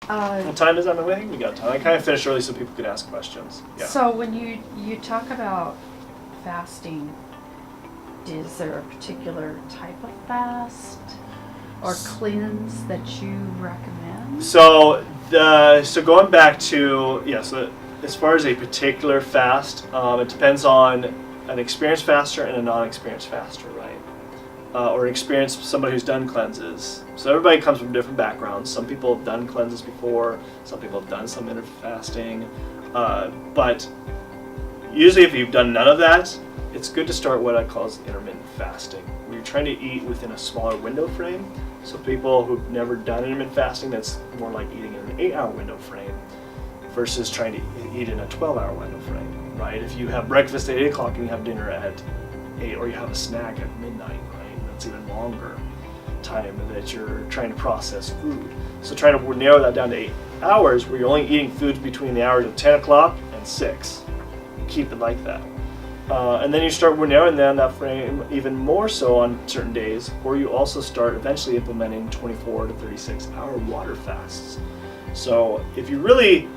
What time is that? I think we got time. I kind of finished early so people could ask questions. Yeah. So when you talk about fasting, is there a particular type of fast or cleanse that you recommend? So going back to so as far as a particular fast, it depends on an experienced faster and a non-experienced faster, right? Or experienced somebody who's done cleanses. So everybody comes from different backgrounds. Some people have done cleanses before. Some people have done some intermittent fasting. But usually, if you've done none of that, it's good to start what I call intermittent fasting, where you're trying to eat within a smaller window frame. So people who've never done intermittent fasting, that's more like eating in an 8-hour window frame versus trying to eat in a 12-hour window frame, right? If you have breakfast at 8 o'clock and you have dinner at 8, or you have a snack at midnight, right? That's even longer time that you're trying to process food. So trying to narrow that down to 8 hours where you're only eating foods between the hours of 10 o'clock and 6. Keep it like that. And then you start narrowing down that frame even more so on certain days, or you also start eventually implementing 24 to 36 hour water fasts. So if you really,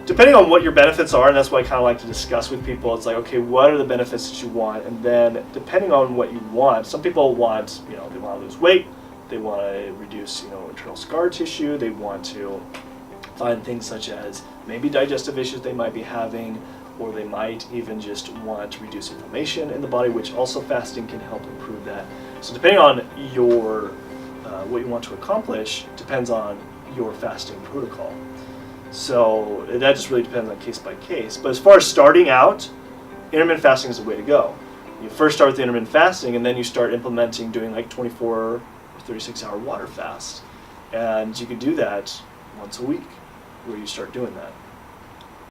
depending on what your benefits are, and that's what I kind of like to discuss with people, it's like, okay, what are the benefits that you want? And then depending on what you want, some people want, they want to lose weight, they want to reduce, internal scar tissue, they want to find things such as maybe digestive issues they might be having, or they might even just want to reduce inflammation in the body, which also fasting can help improve that. So depending on your what you want to accomplish depends on your fasting protocol. So that just really depends on case by case. But as far as starting out, intermittent fasting is the way to go. You first start with the intermittent fasting, and then you start implementing doing like 24 or 36 hour water fast. And you can do that once a week where you start doing that.